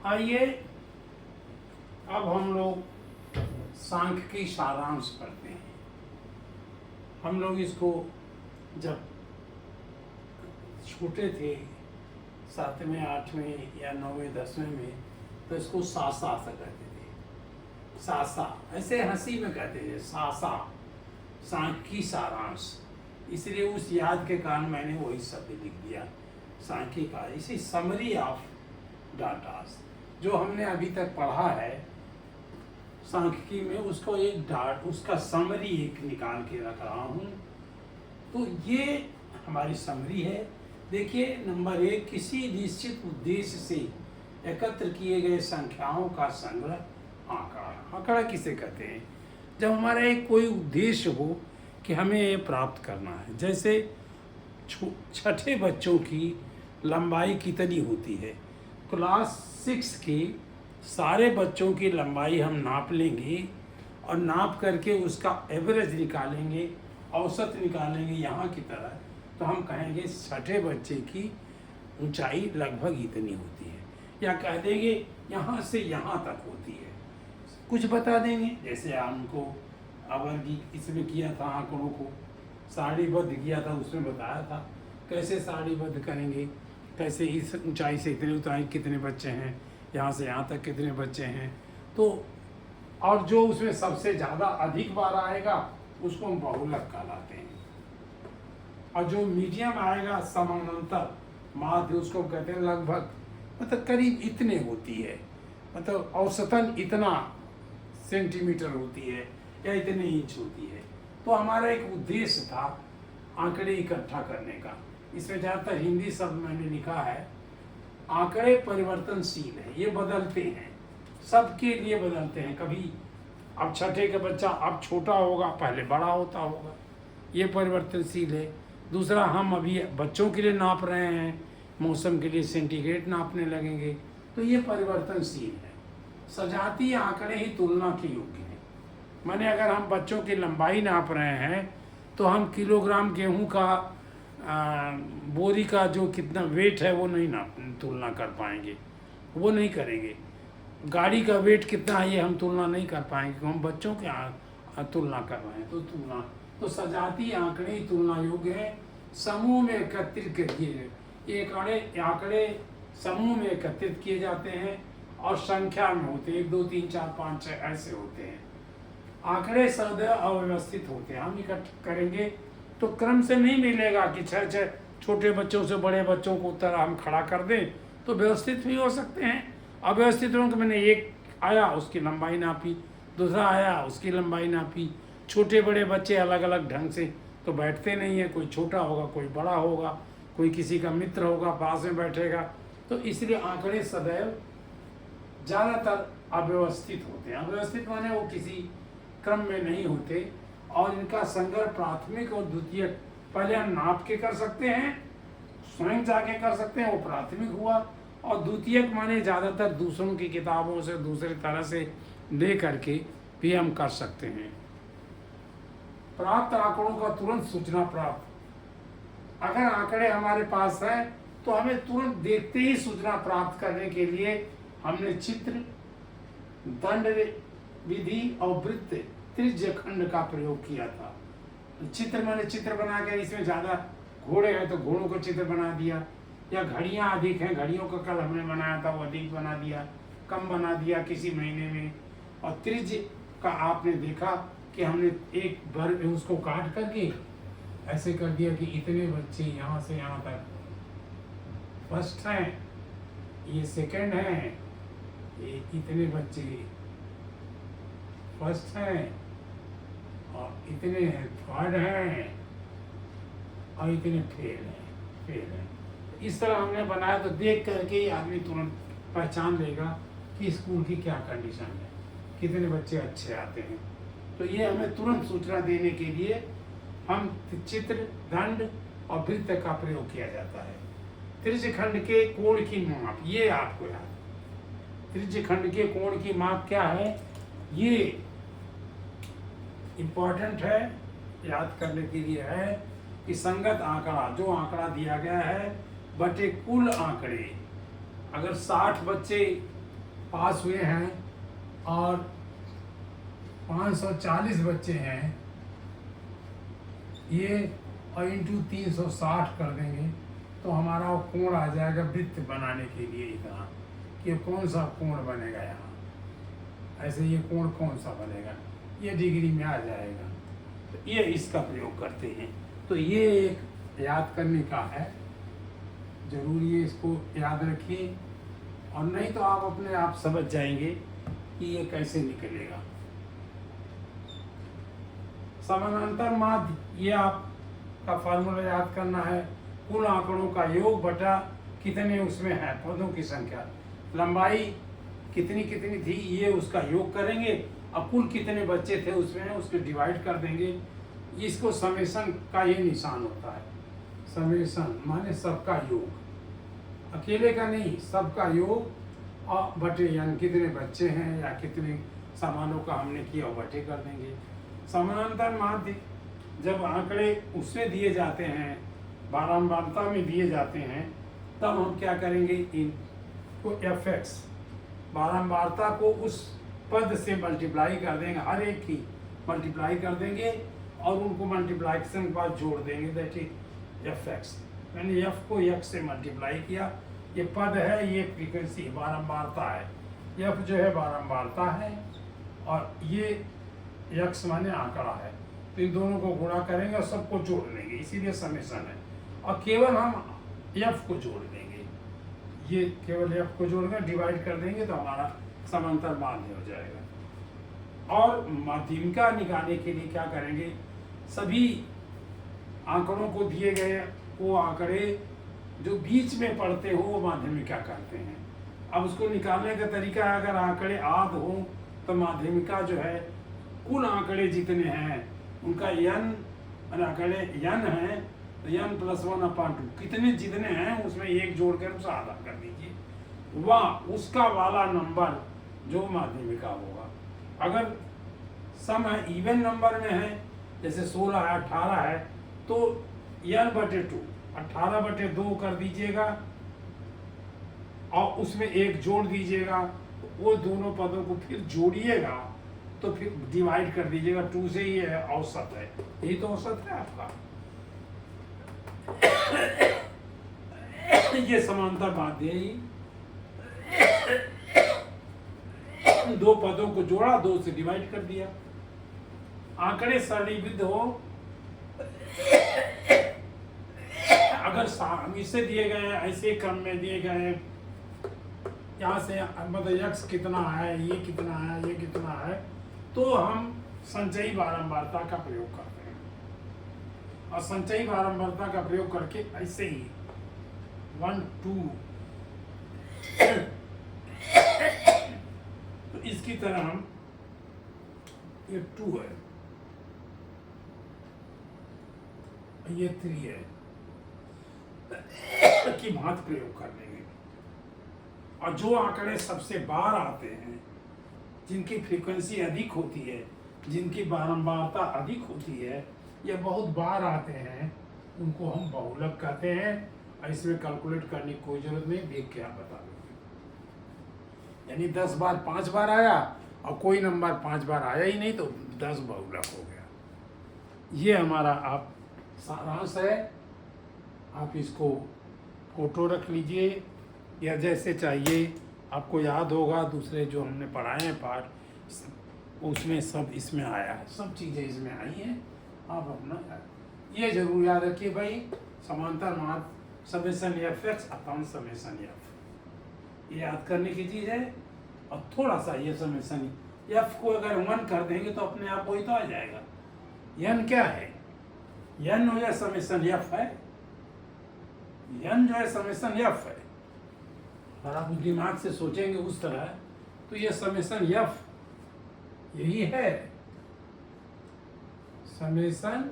आइए अब हम लोग सांख्यिकी सारांश पढ़ते हैं। हम लोग इसको जब छोटे थे 7वें 8वें या 9वें 10वें में तो इसको सासा सा कहते थे। सासा ऐसे हंसी में कहते थे, सासा सांख्यिकी सारांश। इसलिए उस याद के कारण मैंने वही शब्द लिख दिया सांख्यिकी का। इसी समरी ऑफ डाटास जो हमने अभी तक पढ़ा है सांख्यिकी में, उसको एक उसका समरी एक निकाल के रख रहा हूँ। तो ये हमारी समरी है। देखिए, नंबर 1, किसी निश्चित उद्देश्य से एकत्र किए गए संख्याओं का संग्रह आंकड़ा। आंकड़ा किसे कहते हैं? जब हमारा एक कोई उद्देश्य हो कि हमें ये प्राप्त करना है। जैसे छठे बच्चों की लंबाई कितनी होती है, क्लास 6 के सारे बच्चों की लंबाई हम नाप लेंगे और नाप करके उसका एवरेज निकालेंगे, औसत निकालेंगे यहाँ की तरह, तो हम कहेंगे छठे बच्चे की ऊंचाई लगभग इतनी होती है, या कह देंगे यहाँ से यहाँ तक होती है। कुछ बता देंगे, जैसे हमको अवर्गी इसमें किया था, आंकड़ों को सारणीबद्ध किया था, उसमें बताया था कैसे सारणीबद्ध करेंगे, कैसे इस ऊंचाई से इतनी ऊंचाई कितने बच्चे हैं, यहाँ से यहाँ तक कितने बच्चे हैं। तो और जो उसमें सबसे ज़्यादा अधिक बार आएगा उसको हम बहुलक कहलाते हैं, और जो मीडियम आएगा समानांतर माध्य उसको कहते हैं लगभग, मतलब करीब इतने होती है, मतलब औसतन इतना सेंटीमीटर होती है या इतने इंच होती है। तो हमारा एक उद्देश्य था आंकड़े इकट्ठा करने का। इसमें ज़्यादातर हिंदी शब्द मैंने लिखा है। आंकड़े परिवर्तनशील है, ये बदलते हैं, सबके लिए बदलते हैं। कभी अब छठे का बच्चा अब छोटा होगा, पहले बड़ा होता होगा, ये परिवर्तनशील है। दूसरा, हम अभी बच्चों के लिए नाप रहे हैं, मौसम के लिए सेंटीग्रेड नापने लगेंगे, तो ये परिवर्तनशील है। सजातीय आंकड़े ही तुलना के योग्य हैं। माने अगर हम बच्चों की लंबाई नाप रहे हैं तो हम किलोग्राम गेहूं का बोरी का जो कितना वेट है वो नहीं तुलना कर पाएंगे, वो नहीं करेंगे। गाड़ी का वेट कितना है ये हम तुलना नहीं कर पाएंगे, हम बच्चों के तुलना कर रहे हैं। तो सजातीय आंकड़े ही तुलना योग्य है। समूह में एकत्रित किए, ये आंकड़े समूह में एकत्रित किए जाते हैं और संख्या में होते हैं, 1 2 3 4 5 6 ऐसे होते हैं। आंकड़े सदैव अव्यवस्थित होते हैं। हम इकट्ठा करेंगे तो क्रम से नहीं मिलेगा कि 6 छोटे बच्चों से बड़े बच्चों को तरह हम खड़ा कर दें, तो व्यवस्थित भी हो सकते हैं। अव्यवस्थित होंगे, मैंने एक आया उसकी लंबाई नापी, दूसरा आया उसकी लंबाई नापी। छोटे बड़े बच्चे अलग अलग ढंग से तो बैठते नहीं है, कोई छोटा होगा, कोई बड़ा होगा, कोई किसी का मित्र होगा पास में बैठेगा। तो इसलिए आंकड़े सदैव ज़्यादातर अव्यवस्थित होते हैं। अव्यवस्थित माने वो किसी क्रम में नहीं होते, और इनका संग्रह प्राथमिक और द्वितीयक पहले हम नाप के कर सकते हैं, स्वयं जाके कर सकते हैं, वो प्राथमिक हुआ। और द्वितीयक माने ज़्यादातर दूसरों की किताबों से दूसरी तरह से ले करके भी हम कर सकते हैं। प्राप्त आंकड़ों का तुरंत सूचना प्राप्त। अगर आंकड़े हमारे पास हैं तो हमें तुरंत देखते ही सूचना प्राप्त करने के लिए हमने चित्र, दंड विधि और वृत्त त्रिज्य खंड का प्रयोग किया था। चित्र मैंने चित्र बना के, इसमें ज़्यादा घोड़े हैं तो घोड़ों का चित्र बना दिया, या घड़ियाँ अधिक हैं, घड़ियों का कल हमने बनाया था वो अधिक बना दिया, कम बना दिया किसी महीने में। और त्रिज्य का आपने देखा कि हमने एक बार उसको काट करके ऐसे कर दिया कि इतने बच्चे यहाँ से यहाँ तक फर्स्ट हैं, ये सेकंड हैं, ये इतने बच्चे फर्स्ट हैं, और इतने थर्ड हैं, और इतने फेल हैं। इस तरह हमने बनाया तो देख करके ही आदमी तुरंत पहचान लेगा कि स्कूल की क्या कंडीशन है, कितने बच्चे अच्छे आते हैं। तो ये हमें तुरंत सूचना देने के लिए हम चित्र, दंड और वृत्त का प्रयोग किया जाता है। त्रिज्य खंड के कोण की माप, ये आपको याद, त्रिज्य खंड के कोण की माप क्या है, ये इम्पोर्टेंट है, याद करने के लिए है कि संगत आंकड़ा, जो आंकड़ा दिया गया है बटे कुल आंकड़े। अगर 60 बच्चे पास हुए हैं और 540 बच्चे हैं, ये और इंटू 360 कर देंगे तो हमारा वो कोण आ जाएगा वृत्त बनाने के लिए इतना कि कौन सा कोण बनेगा यहाँ, ऐसे ये कोण कौन सा बनेगा, ये डिग्री में आ जाएगा। तो ये इसका प्रयोग करते हैं। तो ये एक याद करने का है, जरूरी है, इसको याद रखिए, और नहीं तो आप अपने आप समझ जाएंगे कि ये कैसे निकलेगा। समानांतर माध्य, ये आपका फार्मूला याद करना है, कुल आंकड़ों का योग बटा कितने उसमें है पदों की संख्या, लंबाई कितनी कितनी थी ये उसका योग करेंगे, अब कुल कितने बच्चे थे उसमें उसके डिवाइड कर देंगे। इसको समेशन का ये निशान होता है, समेशन माने सबका योग, अकेले का नहीं, सबका योग और बटे यानी कितने बच्चे हैं या कितने सामानों का हमने किया बटे कर देंगे। समानांतर माध्य जब आंकड़े उसमें दिए जाते हैं, बारंबारता में दिए जाते हैं, तब हम क्या करेंगे, इनको fx बारंबारता को उस पद से मल्टीप्लाई कर देंगे, हर एक की मल्टीप्लाई कर देंगे और उनको मल्टीप्लाइकेशन के बाद जोड़ देंगे, दैट इज fx। मैंने f को x से मल्टीप्लाई किया, ये पद है, ये फ्रीक्वेंसी बारंबारता है, f जो है बारंबारता है और ये x माने आंकड़ा है, तो इन दोनों को गुणा करेंगे और सबको जोड़ लेंगे, इसीलिए समेशन है। और केवल हम f को जोड़ देंगे, ये केवल f को जोड़कर डिवाइड कर देंगे तो हमारा समांतर माध्य हो जाएगा। और माध्यमिका निकालने के लिए क्या करेंगे, सभी आंकड़ों को दिए गए वो आंकड़े जो बीच में पड़ते हो वो माध्यमिका करते हैं। अब उसको निकालने का तरीका, अगर आंकड़े आध हो तो माध्यमिका जो है कुल आंकड़े जितने हैं उनका n आंकड़े n है तो n + 1/2 कितने जितने हैं उसमें एक जोड़कर उसे आधा कर दीजिए, वह उसका वाला नंबर जो माध्यमिका होगा। अगर सम है, इवन नंबर में है, जैसे 16 है 18 है, तो n/2 18/2 कर दीजिएगा और उसमें एक जोड़ दीजिएगा, वो दोनों पदों को फिर जोड़िएगा तो फिर डिवाइड कर दीजिएगा 2 से, ये है औसत है, यही तो औसत है आपका। ये समांतर माध्य है, दो पदों को जोड़ा, 2 से डिवाइड कर दिया। आंकड़े सरलीकृत हो, अगर इसे दिए गए ऐसे क्रम में दिए गए, यहाँ से मतलब x कितना है, ये कितना है, ये कितना है, तो हम संचयी बारंबारता का प्रयोग करते हैं। और संचयी बारंबारता का प्रयोग करके ऐसे ही 1 2 तो इसकी तरह हम, ये 2 है, ये 3 है की भांति प्रयोग कर लेंगे। और जो आंकड़े सबसे बार आते हैं, जिनकी फ्रीक्वेंसी अधिक होती है, जिनकी बारंबारता अधिक होती है, ये बहुत बार आते हैं, उनको हम बहुलक कहते हैं। और इसमें कैलकुलेट करने की कोई जरूरत नहीं, देख के आप बता देंगे। यानी 10 बार 5 बार आया और कोई नंबर 5 बार आया ही नहीं तो 10 बहुलक हो गया। ये हमारा आप सारांश है, आप इसको फोटो रख लीजिए या जैसे चाहिए, आपको याद होगा दूसरे जो हमने पढ़ाए हैं पाठ, उसमें सब इसमें आया है, सब चीज़ें इसमें आई हैं। आप अपना ये जरूर याद रखिए भाई, समांतर माध्य summation fx upon summation f, ये याद करने की चीज़ है। और थोड़ा सा ये समेशन f को अगर 1 कर देंगे तो अपने आप वही तो आ जाएगा। n क्या है, n हो या समेशन f है, n जो है समेशन f है। और आप दिमाग से सोचेंगे उस तरह तो ये समेशन f यही है, summation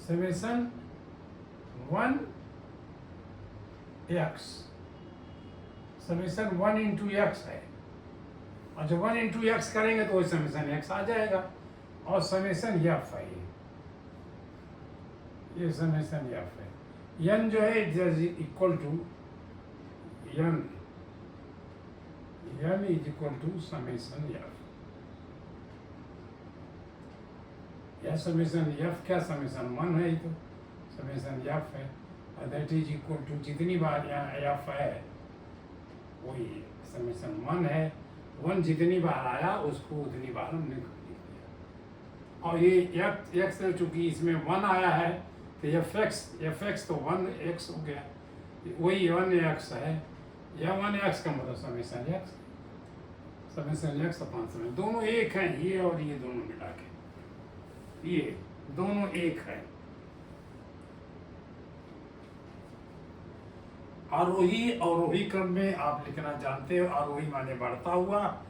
summation 1x, summation 1 × x है, और जब 1 × x करेंगे तो वही समेशन x आ जाएगा। और समेशन f है, ये समेशन f है, n जो है is equal to n is equal to summation f। यह समेशन f क्या समेशन 1 है, तो समेशन f है, दैट इज इक्वल टू जितनी बार यहाँ f है वही समेशन 1 है, 1 जितनी बार आया उसको उतनी बार हमने लिख दिया। और ये x है, चूंकि इसमें 1 आया है तो f(x) तो 1x हो गया, वही 1x है, यह 1x का मतलब summation x, summation x upon summation, दोनों एक हैं, ये और ये दोनों मिला के, ये दोनों एक है। आरोही अवरोही क्रम में आप लिखना जानते हो, आरोही माने बढ़ता हुआ,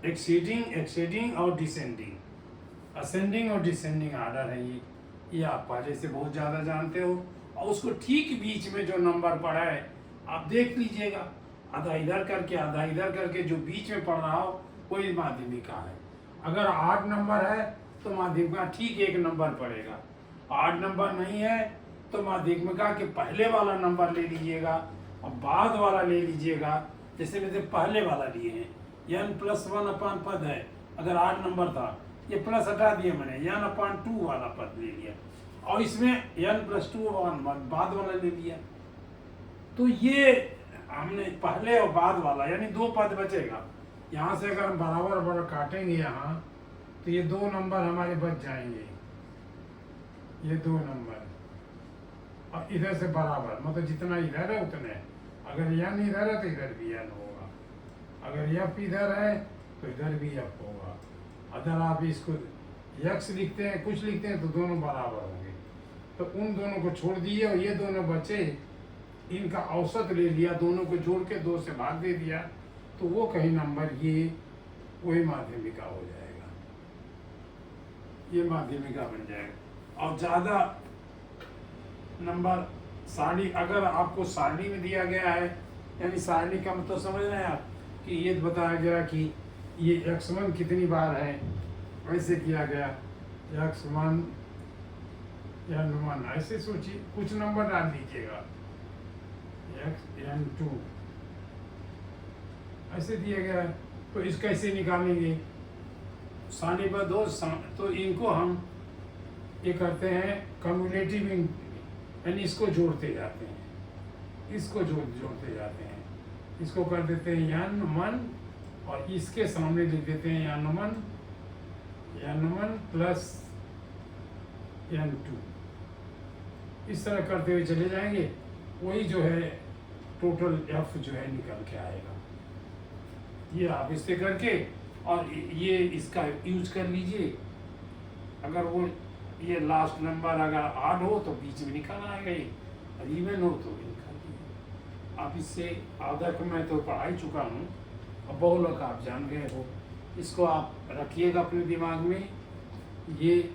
एक्सीडिंग और डिसेंडिंग, असेंडिंग और डिसेंडिंग आर्डर है ये आप पहले से बहुत ज़्यादा जानते हो। और उसको ठीक बीच में जो नंबर पड़ा है आप देख लीजिएगा, आधा इधर करके आधा इधर करके जो बीच में पड़ रहा हो वही माध्यमिका है। अगर 8 नंबर है तो माध्यमिका ठीक 1 नंबर पड़ेगा, 8 नंबर नहीं है तो माध्यमिका के पहले वाला नंबर ले लीजिएगा और बाद वाला ले लीजिएगा। जैसे मैंने पहले वाला लिए हैं, n+1 अपान पद है, अगर 8 नंबर था, ये प्लस हटा दिया मैंने, n/2 वाला पद ले लिया, और इसमें n+2 बाद वाला ले लिया। तो ये हमने पहले और बाद वाला यानी 2 पद बचेगा। यहाँ से अगर हम बराबर बराबर काटेंगे यहाँ तो ये 2 नंबर हमारे बच जाएंगे, ये 2 नंबर, और इधर से बराबर मतलब जितना इधर है उतने, अगर n इधर है तो इधर भी n होगा, अगर f इधर है तो इधर भी f होगा। अगर आप इसको x लिखते हैं, कुछ लिखते हैं तो दोनों बराबर होंगे, तो उन दोनों को छोड़ दिए और ये दोनों बचे, इनका औसत ले लिया, दोनों को जोड़ के 2 से भाग दे दिया, तो वो कहीं नंबर ये वही माध्यमिका हो जाएगा, ये माध्यमिका बन जाएगा। और ज़्यादा नंबर सारणी, अगर आपको सारणी में दिया गया है, यानी सारणी का मतलब समझ रहे हैं आप, कि ये बताया गया कि ये x1 कितनी बार है, ऐसे किया गया x1 n1, ऐसे सोचिए, कुछ नंबर डाल दीजिएगा, n2 ऐसे दिया गया है, तो इसका कैसे निकालेंगे, सारणीबद्ध हो, तो इनको हम ये करते हैं कम्युलेटिव, यानी इसको जोड़ते जाते हैं, इसको जोड़ते जाते हैं, इसको कर देते हैं n1 और इसके सामने लिख देते हैं n1 प्लस n2, इस तरह करते हुए चले जाएंगे, वही जो है टोटल f जो है निकल के आएगा। ये आप इससे करके और ये इसका यूज कर लीजिए, अगर वो ये लास्ट नंबर अगर 8 हो तो बीच में निकल आएगा, ये और इवन हो तो निकल दिए। आप इससे आदक मैं तो पढ़ा ही चुका हूँ, और बहुलक आप जान गए हो, इसको आप रखिएगा अपने दिमाग में, ये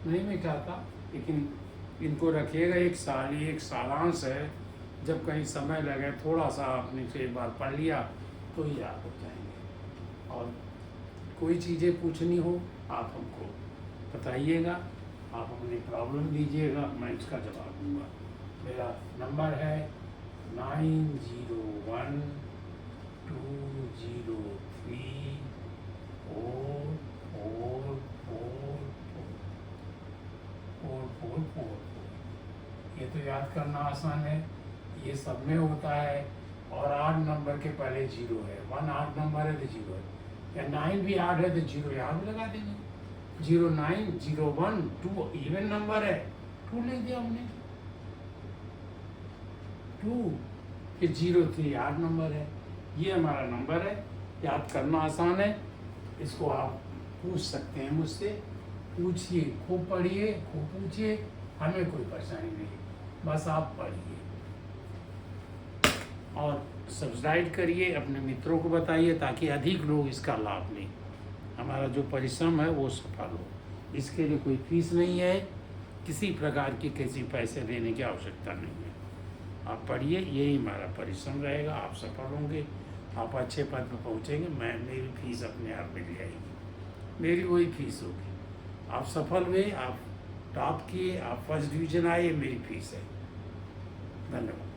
नहीं मैं चाहता लेकिन इनको रखिएगा, एक सारांश है, जब कहीं समय लगे थोड़ा सा आपने से एक बार पढ़ लिया तो ही याद हो जाएंगे। और कोई चीज़ें पूछनी हो आप हमको बताइएगा, आप अपनी प्रॉब्लम दीजिएगा, मैं इसका जवाब दूंगा। मेरा नंबर है 901203444444। ये तो याद करना आसान है, ये सब में होता है, और 8 नंबर के पहले 0 है, 1 8 नंबर है तो 0 है, या 9 भी 8 है तो 0 यहाँ भी लगा देंगे, 0 9 0 1 2 इवन नंबर है, 2 लिख दिया हमने, 2 कि 0 3 8 नंबर है, ये हमारा नंबर है, याद करना आसान है। इसको आप पूछ सकते हैं मुझसे, पूछिए, खूब पढ़िए, खूब पूछिए, हमें कोई परेशानी नहीं, बस आप पढ़िए और सब्सक्राइब करिए, अपने मित्रों को बताइए ताकि अधिक लोग इसका लाभ लें, हमारा जो परिश्रम है वो सफल हो। इसके लिए कोई फीस नहीं है, किसी प्रकार की किसी पैसे देने की आवश्यकता नहीं है। आप पढ़िए, यही हमारा परिश्रम रहेगा, आप सफल होंगे, आप अच्छे पद पर पहुँचेंगे। मेरी फीस अपने आप मिल जाएगी, मेरी वही फीस होगी। आप सफल हुए, आप टॉप किए, आप फर्स्ट डिवीज़न आए, ये मेरी फीस है। धन्यवाद।